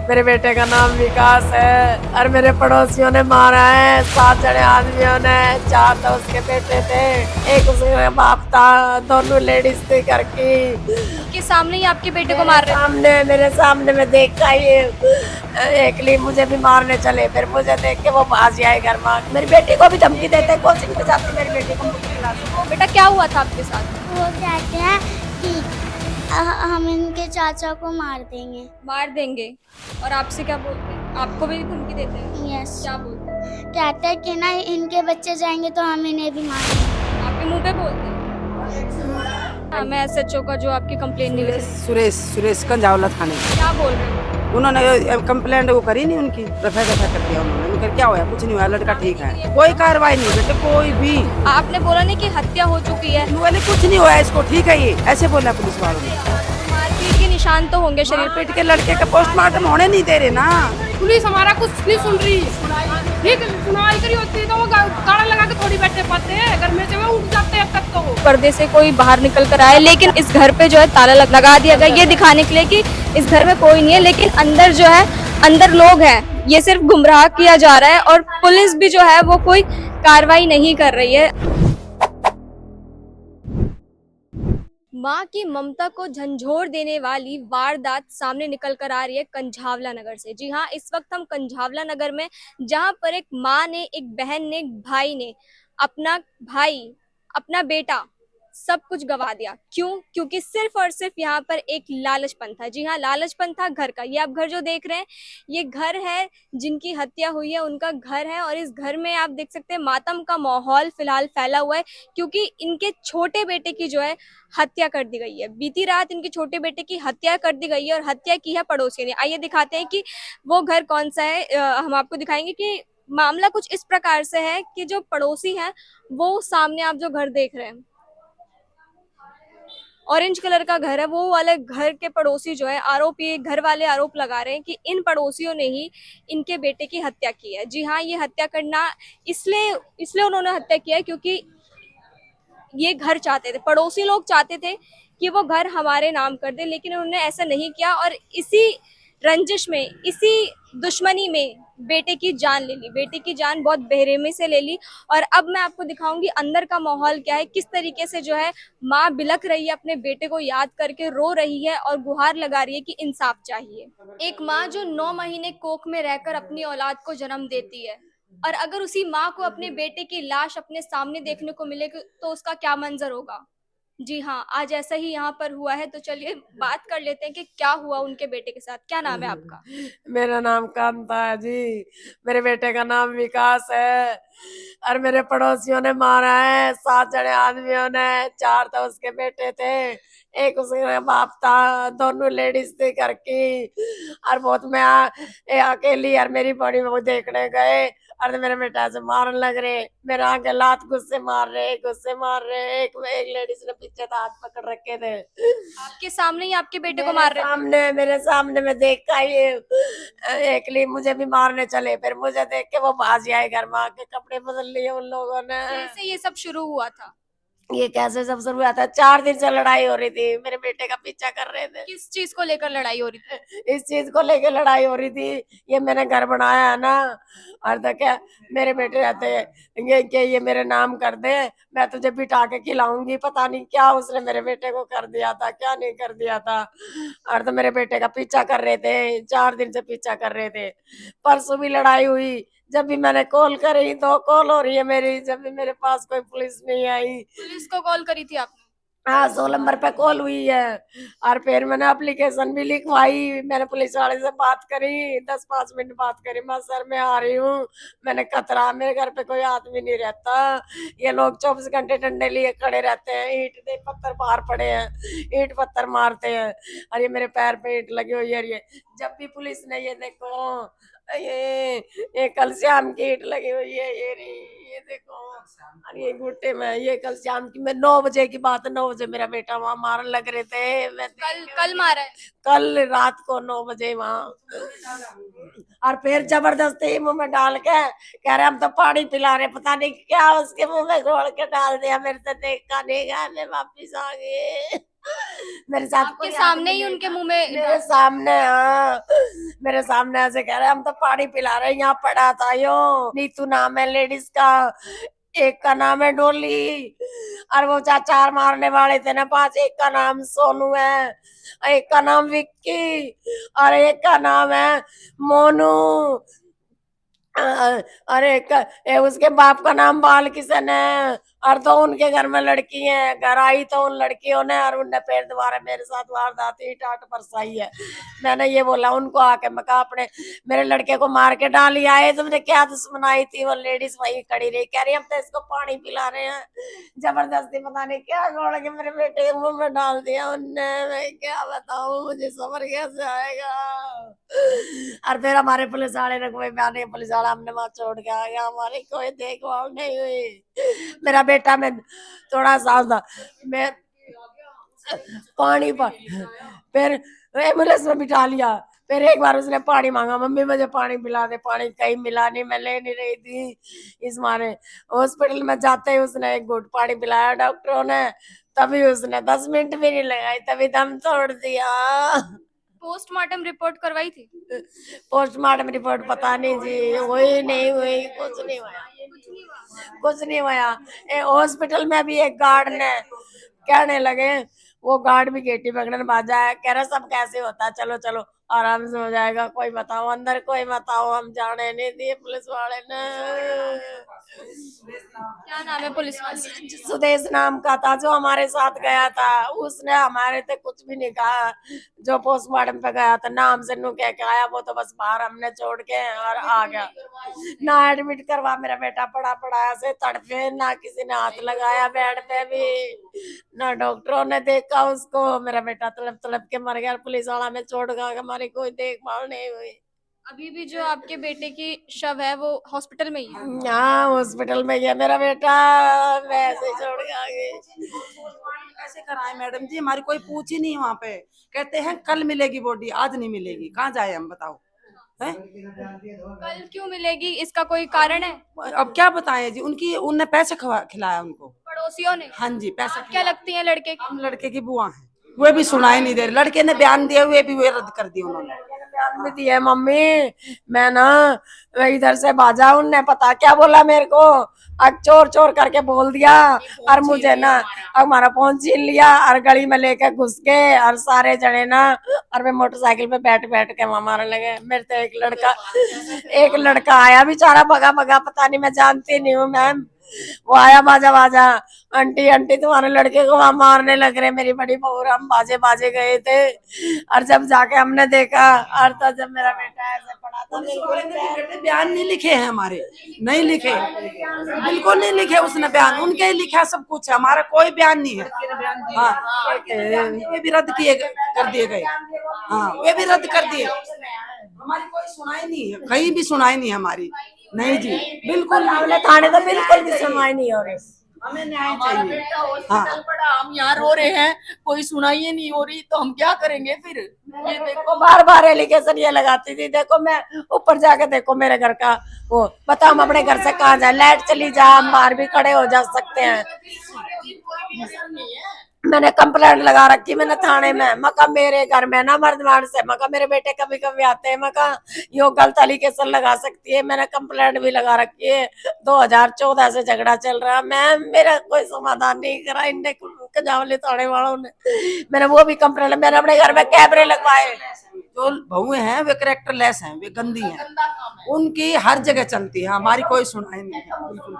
मेरे बेटे का नाम विकास है और मेरे पड़ोसियों ने मारा है। 7 जने आदमियों ने, 4 तो उसके बेटे थे, एक उसका बाप था, दोनों लेडीज थी घर की। के सामने ही आपके बेटे को मार रहे थे। मेरे सामने में देखा ये एकली मुझे भी मारने चले, फिर मुझे देख के वो भाग आए घर में। मेरी बेटी को भी धमकी देते, कोचिंग में जाती मेरी बेटी को। तो बेटा क्या हुआ था आपके साथ? वो कहते हैं कि हम इनके चाचा को मार देंगे। मार देंगे। और आपसे क्या बोलते हैं? आपको भी धमकी देते हैं? यस, क्या बोलते हैं? कहते हैं कि ना इनके बच्चे जाएंगे तो हम इन्हें भी मारेंगे। आपके मुंह पे बोलते हैं? हाँ, मैं एसएचओ का जो आपकी कंप्लेन नहीं लिखी। सुरेश कंजावला थाने क्या बोल रहे हो? उन्होंने कंप्लेंट वो करी नहीं, उनकी रफा दफा कर दिया उन्होंने। उनका क्या हुआ? कुछ नहीं हुआ, लड़का ठीक है, कोई कार्रवाई नहीं बेटे, कोई भी। आपने बोला नहीं कि हत्या हो चुकी है? बोले कुछ नहीं हुआ इसको, ठीक है, ये ऐसे बोला पुलिस वालों ने। मारपीट के निशान तो होंगे शरीर पे। पेट के लड़के का पोस्टमार्टम होने नहीं दे रहे ना। पुलिस हमारा कुछ नहीं सुन रही। ठीक सुनवाई करी होती तो वो गाड़ा लगा के थोड़ी बैठे पाते हैं, घर में जब उठ जाते हैं तब तो। पर्दे से कोई बाहर निकल कर आए, लेकिन इस घर पे जो है ताला लगा दिया गया, ये दिखाने के लिए कि इस घर में कोई नहीं है, लेकिन अंदर जो है अंदर लोग हैं। ये सिर्फ गुमराह किया जा रहा है और पुलिस भी जो है वो कोई कार्रवाई नहीं कर रही है। मां की ममता को झंझोर देने वाली वारदात सामने निकल कर आ रही है कंझावला नगर से। जी हाँ, इस वक्त हम कंझावला नगर में, जहां पर एक मां ने, एक बहन ने, एक भाई ने, अपना भाई, अपना बेटा, सब कुछ गवा दिया। क्यों? क्योंकि सिर्फ और सिर्फ यहाँ पर एक लालचपन था। जी हाँ, लालचपन था घर का। ये आप घर जो देख रहे हैं, ये घर है जिनकी हत्या हुई है, उनका घर है। और इस घर में आप देख सकते हैं मातम का माहौल फिलहाल फैला हुआ है, क्योंकि इनके छोटे बेटे की जो है हत्या कर दी गई है। बीती रात इनके छोटे बेटे की हत्या कर दी गई है और हत्या की है पड़ोसी ने। आइए दिखाते हैं कि वो घर कौन सा है। हम आपको दिखाएंगे कि मामला कुछ इस प्रकार से है कि जो पड़ोसी है, वो सामने आप जो घर देख रहे हैं, ऑरेंज कलर का घर है, वो वाले घर के पड़ोसी जो है, आरोपी घर वाले आरोप लगा रहे हैं कि इन पड़ोसियों ने ही इनके बेटे की हत्या की है। जी हाँ, ये हत्या करना इसलिए इसलिए उन्होंने हत्या किया है क्योंकि ये घर चाहते थे, पड़ोसी लोग चाहते थे कि वो घर हमारे नाम कर दे, लेकिन उन्होंने ऐसा नहीं किया और इसी रंजिश में, इसी दुश्मनी में बेटे की जान ले ली। बेटे की जान बहुत बेरहमी से ले ली। और अब मैं आपको दिखाऊंगी अंदर का माहौल क्या है, किस तरीके से जो है माँ बिलख रही है, अपने बेटे को याद करके रो रही है और गुहार लगा रही है कि इंसाफ चाहिए। एक माँ जो 9 महीने कोख में रहकर अपनी औलाद को जन्म देती है, और अगर उसी माँ को अपने बेटे की लाश अपने सामने देखने को मिले तो उसका क्या मंजर होगा। जी हाँ, आज ऐसा ही यहाँ पर हुआ है। तो चलिए बात कर लेते हैं कि क्या हुआ उनके बेटे के साथ। क्या नाम है आपका? मेरा नाम कांता है जी। मेरे बेटे का नाम विकास है और मेरे पड़ोसियों ने मारा है। 7 जने आदमियों ने, 4 तो उसके बेटे थे, एक उसका बाप था, दोनों लेडीज थी घर की। और बहुत मैं अकेली और मेरी बड़ी बहू देखने गए और मेरे बेटा से मारने लग रहे। मेरे आगे लात गुस्से मार रहे, गुस्से मार रहे। एक लेडीज ने पीछे से हाथ पकड़ रखे थे। आपके सामने ही आपके बेटे को मार रहे थे? मेरे सामने में देखा ये एकली मुझे भी मारने चले, फिर मुझे देख के वो भाग आए घर में। आके कपड़े बदल लिए उन लोगों ने। कैसे ये सब शुरू हुआ था? ये कैसे सब शुरू हुआ था? 4 दिन से लड़ाई हो रही थी, मेरे बेटे का पीछा कर रहे थे। किस चीज को लेकर लड़ाई हो रही थी? इस चीज को लेके लड़ाई हो रही थी। ये मैंने घर बनाया है ना, और तो क्या मेरे बेटे रहते हैं ये मेरे नाम कर दे, मैं तुझे बिठा के खिलाऊंगी। पता नहीं क्या उसने मेरे बेटे को कर दिया था, क्या नहीं कर दिया था। और तो मेरे बेटे का पीछा कर रहे थे, 4 दिन से पीछा कर रहे थे। परसों भी लड़ाई हुई। जब भी मैंने कॉल करी तो कॉल हो रही है मेरी, जब भी मेरे पास कोई पुलिस नहीं आई। पुलिस को कॉल करी थी आपने? हाँ, 100 नंबर पे कॉल हुई है और फिर मैंने एप्लीकेशन भी लिखवाई। मैंने पुलिस वाले से बात करी, 10-5 मिनट बात करी। मैं सर मैं आ रही हूँ, मैंने कतरा, मेरे घर पे कोई आदमी नहीं रहता। ये लोग 24 घंटे डंडे लिए खड़े रहते हैं, ईंट दे पत्थर बाहर पड़े हैं, ईंट पत्थर मारते हैं। और ये मेरे पैर पे ईंट लगी हुई है। ये जब भी पुलिस ने, ये देखो, ये कल शाम की ईंट लगी हुई है, ये देखो। और ये घुट्टे में, ये कल शाम की, मैं 9 बजे की बात है, 9 बजे मेरा बेटा वहां मारने लग रहे थे। मैं कल मारा है? कल रात को 9 बजे वहां। और फिर जबरदस्ती मुंह में डाल के कह रहे हम तो पानी पिला रहे, पता नहीं क्या उसके मुंह में घोल के डाल दिया। मेरे से देखा नहीं गया, मैं वापिस आ गई। मेरे साथ आपके कोई सामने आदमी ही नहीं उनके था। मुंह में मेरे सामने, हाँ, मेरे सामने ऐसे कह रहे हम तो पानी पिला रहे हैं, यहाँ पड़ा था यो। नीतू नाम है लेडीज का, एक का नाम है डोली, और वो चार मारने वाले थे ना पांच, एक का नाम सोनू है, एक का नाम विक्की, और एक का नाम है मोनू, अरे उसके बाप का नाम बाल किशन है, और तो उनके घर में लड़की है। घर आई तो उन लड़कियों ने, और उनने पेड़ दबारा मेरे साथ वारदात ही टाट परसाई है। मैंने ये बोला उनको आके, मैं कहा अपने मेरे लड़के को मार के डाल आए, तुमने क्या दुश्मनाई थी। वो लेडीज वही खड़ी रही, कह रही हम तो इसको पानी पिला रहे हैं, जबरदस्ती पता नहीं क्या गोड़ के मेरे बेटे के मुंह में डाल दिया उनने। मैं क्या बताऊं, मुझे सबर कैसे आएगा। और फिर हमारे पुलिस वाले ने कोई बयान नहीं, पुलिस वाला हमने वहां छोड़ के आ गया, हमारी कोई देखभाल नहीं हुई। मेरा बेटा मैं थोड़ा सा था, मैं पानी पर फिर एम्बुलेंस में बिठा लिया। फिर एक बार उसने पानी मांगा, मम्मी मुझे पानी पिला दे, पानी कहीं मिला नहीं, मैं ले नहीं रही थी। इस मारे हॉस्पिटल में जाते ही उसने एक घूंट पानी पिलाया डॉक्टरों ने, तभी उसने 10 मिनट भी नहीं लगाई, तभी दम तोड़ दिया। पोस्टमार्टम रिपोर्ट करवाई थी? पोस्टमार्टम रिपोर्ट पता नहीं जी, हुई नहीं हुई, कुछ नहीं हुआ, कुछ नहीं हुआ। हॉस्पिटल में भी एक गार्ड ने कहने लगे, वो गार्ड भी गेटी पकड़ने बाजा है, कह रहा सब कैसे होता है, चलो चलो आराम से हो जाएगा, कोई बताओ अंदर, कोई बताओ, हम जाने नहीं दिए पुलिस वाले ने। क्या नाम है पुलिस वाले? सुदेश नाम का था जो हमारे साथ गया था, उसने हमारे से कुछ भी नहीं कहा। जो पोस्टमार्टम पे गया था नाम से नू कह के आया, वो तो बस बाहर हमने छोड़ के और आ गया। ना एडमिट करवा, मेरा बेटा पड़ा पड़ा ऐसे तड़पे, ना किसी ने हाथ लगाया बेड पे भी, ना डॉक्टरों ने देखा उसको। मेरा बेटा तड़प तड़प के मर गया, पुलिस वाला में छोड़ गया, हमारी कोई देखभाल नहीं हुई। अभी भी जो आपके बेटे की शव है वो हॉस्पिटल में ही है? हाँ हॉस्पिटल में गया मेरा बेटा, वैसे ही छोड़ के आ गई। कैसे कराए मैडम जी, हमारी कोई पूछ ही नहीं वहाँ पे। कहते हैं कल मिलेगी बॉडी, आज नहीं मिलेगी, कहाँ जाए हम बताओ हैं? कल क्यों मिलेगी, इसका कोई कारण है? अब क्या बताएं जी, उनने पैसे खिलाया उनको, पड़ोसियों ने? हाँ जी पैसा। क्या लगती है लड़के की? हम लड़के की बुआ हैं, वे भी सुनाई नहीं दे रहे, लड़के ने बयान दिए हुए भी वे रद्द कर दिए उन्होंने। बयान भी दिया मम्मी, मैं ना इधर से बाजा, उनने पता क्या बोला मेरे को, अब चोर चोर करके बोल दिया, और मुझे ना हमारा फोन छीन लिया, और गली में लेके घुस के, और सारे जने ना, और मैं मोटरसाइकिल पे बैठ बैठ के वहां मारने लगे। मेरे तो एक लड़का आया बेचारा, भगा भगा, पता नहीं मैं जानती नहीं हूँ मैम, वो आया बाजा बाजा, आंटी आंटी तुम्हारे लड़के को वहां मारने लग रहे, मेरी बड़ी बहू, हम बाजे बाजे गए थे, और जब जाके हमने देखा, और तो जब मेरा बेटा ऐसे पड़ा था, बेटे बयान नहीं लिखे हैं हमारे, नहीं लिखे, बिल्कुल नहीं लिखे उसने बयान, उनके ही लिखा सब कुछ है, हमारा कोई बयान नहीं है। हाँ वे भी रद्द कर दिए गए, हाँ वे भी रद्द कर दिए, हमारी कोई सुनाई नहीं है, कहीं भी सुनाई नहीं हमारी, नहीं जी बिल्कुल हमने थाने तो बिल्कुल भी सुनवाई नहीं हो रही, हमें न्याय चाहिए। हॉस्पिटल पड़ा, हम यहाँ रो रहे हैं, कोई सुनाई ही नहीं हो रही, तो हम क्या करेंगे फिर? ये देखो बार बार एलिगेशन ये लगाती थी, देखो मैं ऊपर जाके देखो मेरे घर का वो, बताओ हम अपने घर से कहाँ जाए, लाइट चली जा, हम बाहर भी खड़े हो जा सकते हैं। मैंने कंप्लेंट लगा रखी मैंने थाने में, मका मेरे घर में ना मर्दमार से, मका मेरे बेटे कभी कभी आते हैं, मका यो गलत एलिगेशन लगा सकती है, मैंने कंप्लेंट भी लगा रखी है। 2014 से झगड़ा चल रहा, मैं मेरा कोई समाधान नहीं करा इनने, कजावली थाने वालों ने। मैंने वो भी कंप्लेंट, मैंने अपने घर में कैमरे लगवाए। जो बहुएं हैं वे करेक्टर लेस हैं, वे गंदी हैं, उनकी हर जगह चलती है, हमारी कोई सुनाई नहीं है, बिल्कुल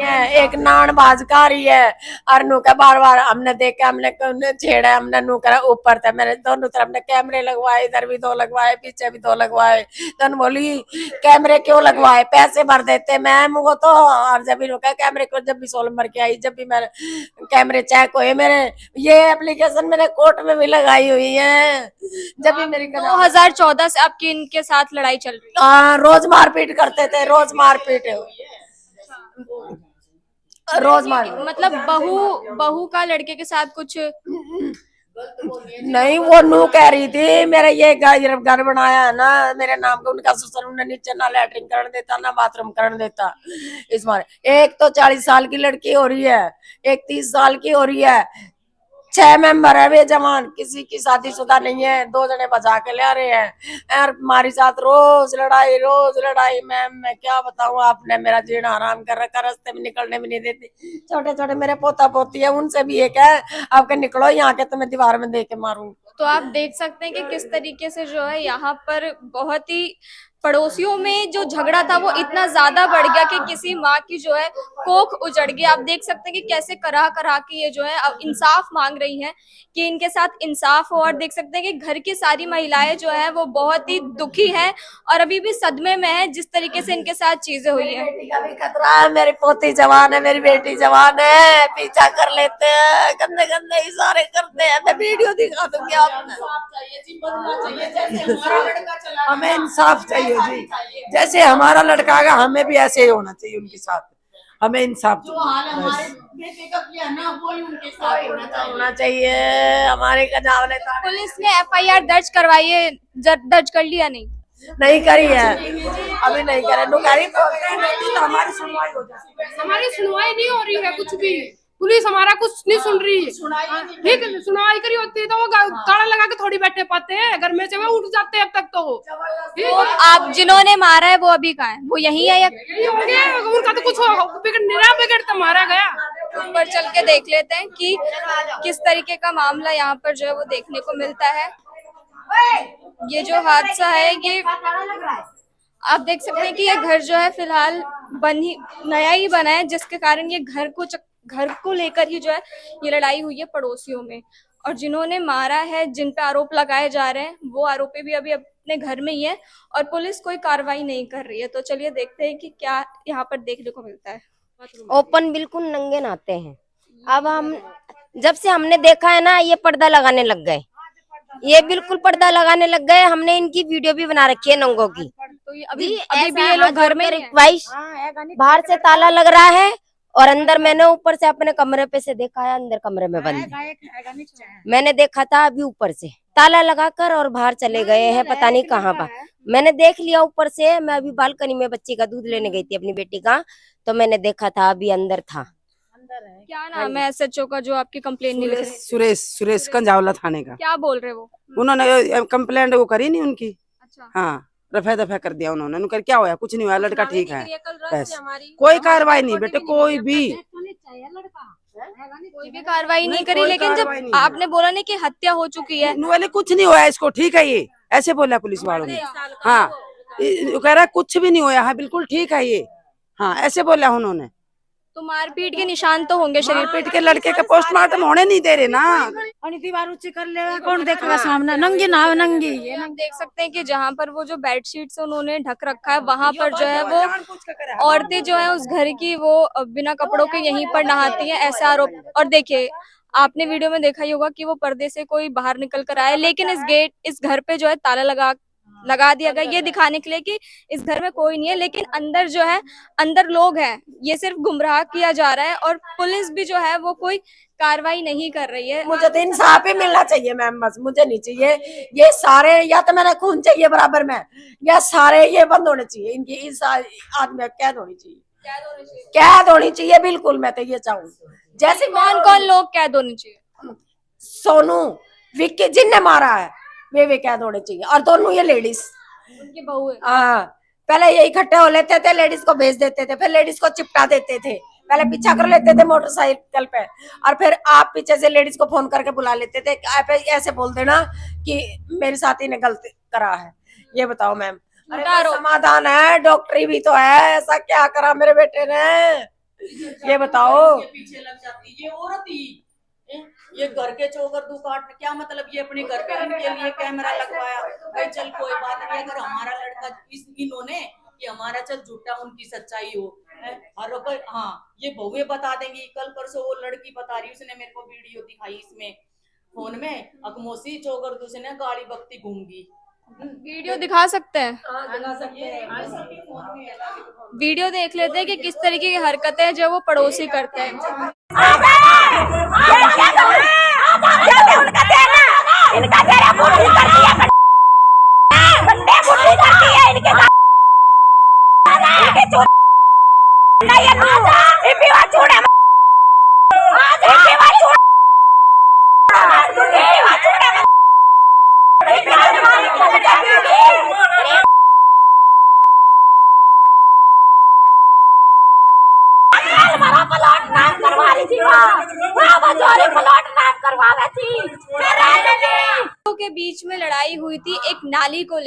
है। एक नान बाजकारी है, और नू का बार बार हमने देखा, हमने छेड़ा, हमने नू करा ऊपर थे, मैंने दोनों तरफ ने कैमरे लगवाए, इधर भी 2 लगवाए, पीछे भी 2 लगवाए। तो बोली कैमरे क्यों लगवाए, पैसे भर देते मैम वो तो, और जब भी रुका कैमरे को, जब भी 16 नंबर की आई, जब भी मेरे कैमरे चेक हुए, मेरे ये एप्लीकेशन मैंने कोर्ट में भी लगाई हुई है, जब भी मेरी 2014 से आपकी इनके साथ लड़ाई चल रही है? हाँ रोज मारपीट करते थे, रोज मारपीट, रोज मार, मतलब बहू का लड़के के साथ कुछ नहीं, वो नू कह रही थी मेरा ये घर बनाया है ना मेरे नाम का, उनका ससुर, उन्हें नीचे ना लैट्रिन करने देता ना बाथरूम करने देता। इस बार एक तो 40 साल की लड़की हो रही है, एक 30 साल की हो रही है, 6 मेंबर है वे जवान, किसी की शादीशुदा नहीं है, 2 जने बजा के ले आ रहे हैं और हमारी साथ रोज लड़ाई। मैम मैं क्या बताऊं, आपने मेरा जीना हराम कर रखा, रास्ते में निकलने भी नहीं देती। छोटे छोटे मेरे पोता पोती है, उनसे भी एक है, आपके निकलो यहाँ के, तुम्हें दीवार में दे के मारूंगी। तो आप देख सकते हैं कि किस तरीके से जो है यहाँ पर बहुत ही पड़ोसियों में जो झगड़ा था वो इतना ज्यादा बढ़ गया कि किसी माँ की जो है कोख उजड़ गई। आप देख सकते हैं कि कैसे करा करा के ये जो है अब इंसाफ मांग रही हैं कि इनके साथ इंसाफ हो। और देख सकते हैं कि घर की सारी महिलाएं जो है वो बहुत ही दुखी हैं और अभी भी सदमे में है जिस तरीके से इनके साथ चीजें हुई है। बेटी का भी खतरा है, मेरी पोती जवान है, मेरी बेटी जवान है, पीछा कर लेते हैं, गंदे गंदे इशारे करते हैं। मैं वीडियो दिखा दूंगी आपको। हमें इंसाफ चाहिए जी, जैसे हमारा लड़का आएगा हमें भी ऐसे ही होना चाहिए उनके साथ। हमें इंसाफ बेटे का किया ना वो ही उनके साथ होना चाहिए। हमारे कजावले पुलिस ने FIR दर्ज करवाई है, दर्ज कर लिया नहीं करी है, अभी नहीं करे। नुकारी तो हमारी सुनवाई हो जाए। हमारी सुनवाई नहीं हो रही है कुछ भी, पुलिस हमारा कुछ नहीं सुन रही। ठीक है, सुनवाई करी होती तो वो ताला लगा के थोड़ी बैठे पाते हैं, घर में से वो उठ जाते हैं अब तक तो। तो आप जिन्होंने मारा है वो अभी कहाँ है, वो यही है या यही होंगे, उनका तो कुछ बिगड़ तो मारा गया। ऊपर चल के देख लेते हैं कि किस तरीके का मामला यहाँ पर जो है वो देखने को मिलता है। ये जो हादसा है ये आप देख सकते हैं कि ये घर जो है फिलहाल नया ही बना है, जिसके कारण ये घर को लेकर ही जो है ये लड़ाई हुई है पड़ोसियों में। और जिन्होंने मारा है, जिन पे आरोप लगाए जा रहे हैं, वो आरोपी भी अभी अपने घर में ही है और पुलिस कोई कार्रवाई नहीं कर रही है। तो चलिए देखते हैं कि क्या यहाँ पर देखने को मिलता है। ओपन बिल्कुल नंगे नाते हैं। अब हम जब से हमने देखा है ना, ये पर्दा लगाने लग गए, ये बिल्कुल पर्दा लगाने लग गए। हमने इनकी वीडियो भी बना रखी है नंगों की। तो ये अभी भी ये लोग घर में ही हैं। बाहर से ताला लग रहा है और अंदर मैंने ऊपर से अपने कमरे पे से देखा है, अंदर कमरे में बंद है। मैंने देखा था अभी ऊपर से ताला लगाकर और बाहर चले गए हैं, पता नहीं कहाँ पर। मैंने देख लिया ऊपर से। मैं अभी बालकनी में बच्ची का दूध लेने गई थी, अपनी बेटी का, तो मैंने देखा था अभी अंदर था। क्या नाम है SHO का जो आपकी कंप्लेन नहीं लिख रहे? सुरेश कंजावला थाने का। क्या बोल रहे वो? उन्होंने कंप्लेंट वो करी नहीं उनकी। अच्छा, हाँ, रफा दफा कर दिया उन्होंने। उनका क्या होया, कुछ नहीं हुआ, लड़का ठीक है। बस हमारी कोई कार्रवाई नहीं बेटे, कोई भी कार्रवाई नहीं करी। लेकिन जब आपने बोला नहीं कि हत्या हो चुकी है, वाले कुछ नहीं हुआ इसको, ठीक है, ये ऐसे बोला पुलिस वालों ने। हाँ, कह रहा कुछ भी नहीं हुआ है, बिल्कुल ठीक है ये। हाँ, ऐसे बोला उन्होंने। तो मारपीट के निशान तो होंगे शरीर पे। मारपीट के लड़के का पोस्टमार्टम होने नहीं दे रहे ना। दीवार ऊंची कर ले, कौन देखेगा सामने? नंगी ना नंगी। ये हम देख सकते हैं कि जहाँ पर वो जो बेडशीट से उन्होंने ढक रखा है, वहां पर जो है वो औरतें जो है उस घर की वो बिना कपड़ों के यहीं पर नहाती हैं, ऐसा आरोप। और देखिए, आपने वीडियो में देखा ही होगा कि वो पर्दे से कोई बाहर निकल कर आया, लेकिन इस घर पे जो है ताला लगा दिया गया, ये दिखाने के लिए कि इस घर में कोई नहीं है। लेकिन अंदर जो है, अंदर लोग हैं, ये सिर्फ गुमराह किया जा रहा है और पुलिस भी जो है वो कोई कार्रवाई नहीं कर रही है। मुझे तो इंसाफ ही मिलना चाहिए मैम, बस मुझे नहीं चाहिए ये सारे, या तो मेरा खून चाहिए बराबर में, या सारे ये बंद होने चाहिए। इनकी इस आदमी कैद होनी चाहिए, कैद होनी चाहिए बिल्कुल। मैं तो ये चाहूँ, जैसे कौन लोग कैद होने चाहिए? सोनू, विक्की जिनने मारा है वे कैद होने चाहिए, और दोनों ये लेडीज उनकी बहू है। हाँ, पहले ये इकट्ठे हो लेते थे, लेडीज को भेज देते थे, फिर लेडीज को चिपटा देते थे, पहले पीछा कर लेते थे मोटरसाइकिल पे, और फिर आप पीछे से लेडीज को फोन करके बुला लेते थे, ऐसे बोल देना कि मेरे साथी ने गलती करा है। ये बताओ मैम, समाधान है, डॉक्टरी भी तो है, ऐसा क्या करा मेरे बेटे ने, ये बताओ। पीछे लग जाती ये औरत ही, ये घर के चौकर दू काट, क्या मतलब ये अपने घर पे इनके लिए कैमरा लगवाया। भाई चल कोई बात नहीं, अगर हमारा लड़का इन्होंने कि हमारा चल झूठा उनकी सच्चाई हो, हाँ ये बहुएं बता देंगी। कल परसों वो लड़की बता रही, उसने मेरे को वीडियो दिखाई इसमें फोन में, अकमोसी चौकर दू से ना गाड़ी बकती घूमगी। वीडियो दिखा सकते हैं? वीडियो देख लेते हैं कि किस तरीके की हरकतें जो वो पड़ोसी करते हैं। हमारा प्लॉट नाम करवा रही थी, वहाँ बजोरी प्लॉट नाम करवावे थी। के बीच में लड़ाई हुई थी एक नाली को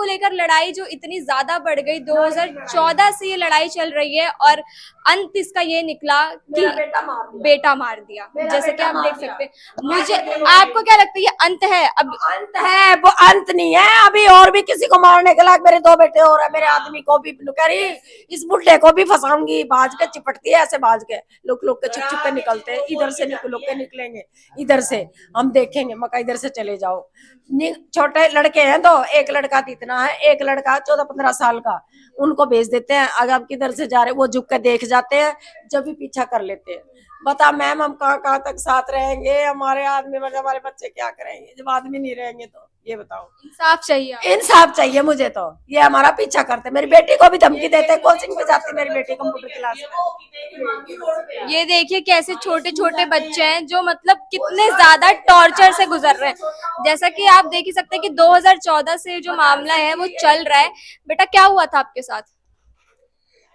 लेकर लड़ाई जो इतनी ज्यादा बढ़ गई। 2014 से ये लड़ाई चल रही है और अंत इसका ये निकला कि बेटा मार दिया। जैसे कि आप देख सकते हैं। मुझे आपको क्या लगता है ये अंत है? अब अंत है, वो अंत नहीं है। अभी और भी किसी को मारने के लायक मेरे 2 बेटे और है। मेरे आदमी को भी करी, इस बुढ़े को भी फंसाऊंगी। बाज के चिपटती है ऐसे, बाज के लुक लुक के छुप छुप के निकलते हैं। इधर से लुक के निकलेंगे, इधर से हम देखेंगे, मका इधर से चले जाओ। छोटे लड़के हैं तो एक लड़का इतना है, एक लड़का 14-15 साल का, उनको भेज देते हैं। अगर आप किधर से जा रहे वो झुक के देख जाते हैं, जब भी पीछा कर लेते हैं। बता मैम हम कहाँ तक साथ रहेंगे? हमारे आदमी मतलब हमारे बच्चे क्या करेंगे जब आदमी नहीं रहेंगे? तो ये बताओ। इंसाफ चाहिए, इंसाफ चाहिए मुझे। तो ये हमारा पीछा करते, मेरी बेटी को भी धमकी देते। कोचिंग पे जाती मेरी बेटी कंप्यूटर क्लास में। ये देखिए कैसे छोटे छोटे बच्चे हैं जो मतलब कितने ज्यादा टॉर्चर से गुजर रहे हैं। जैसा कि आप देख ही सकते हैं कि 2014 से जो मामला है वो चल रहा है। बेटा क्या हुआ था आपके साथ?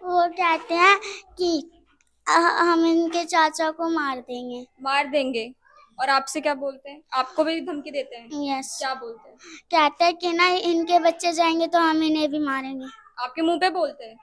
वो कहते हैं कि हम इनके चाचा को मार देंगे। और आपसे क्या बोलते हैं? आपको भी धमकी देते हैं? यस। क्या बोलते हैं? कहते हैं कि ना इनके बच्चे जाएंगे तो हम इन्हें भी मारेंगे। आपके मुंह पे बोलते हैं?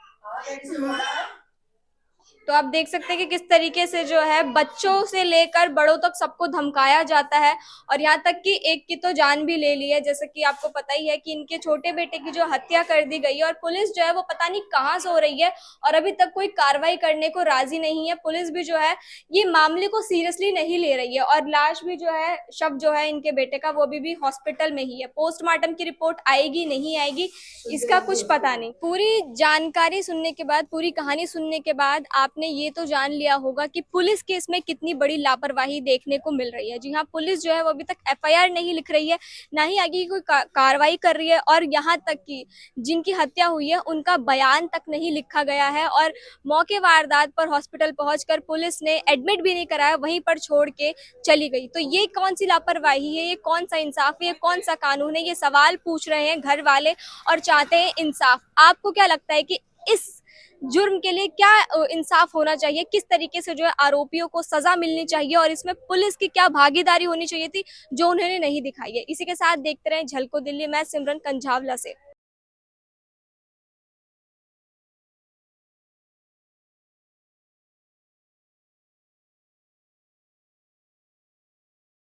तो आप देख सकते हैं कि किस तरीके से जो है बच्चों से लेकर बड़ों तक सबको धमकाया जाता है और यहाँ तक कि एक की तो जान भी ले ली है। जैसे कि आपको पता ही है कि इनके छोटे बेटे की जो हत्या कर दी गई है और पुलिस जो है वो पता नहीं कहाँ सो रही है और अभी तक कोई कार्रवाई करने को राजी नहीं है। पुलिस भी जो है ये मामले को सीरियसली नहीं ले रही है और लाश भी जो है, शव जो है इनके बेटे का, वो भी हॉस्पिटल में ही है। पोस्टमार्टम की रिपोर्ट आएगी नहीं आएगी इसका कुछ पता नहीं। पूरी जानकारी सुनने के बाद, पूरी कहानी सुनने के बाद आपने ये तो जान लिया होगा कि पुलिस की इसमें कितनी बड़ी लापरवाही देखने को मिल रही है। जी हाँ, पुलिस जो है वो अभी तक एफआईआर नहीं लिख रही है, ना ही आगे की कोई कार्रवाई कर रही है और यहाँ तक कि जिनकी हत्या हुई है उनका बयान तक नहीं लिखा गया है और मौके वारदात पर हॉस्पिटल पहुंचकर पुलिस ने एडमिट भी नहीं कराया, वहीं पर छोड़ के चली गई। तो ये कौन सी लापरवाही है? ये कौन सा इंसाफ है? ये कौन सा कानून है? ये सवाल पूछ रहे हैं घर वाले और चाहते हैं इंसाफ। आपको क्या लगता है कि इस जुर्म के लिए क्या इंसाफ होना चाहिए? किस तरीके से जो है आरोपियों को सजा मिलनी चाहिए और इसमें पुलिस की क्या भागीदारी होनी चाहिए थी जो उन्होंने नहीं दिखाई है? इसी के साथ देखते रहे झलको दिल्ली। मैं सिमरन कंझावला से।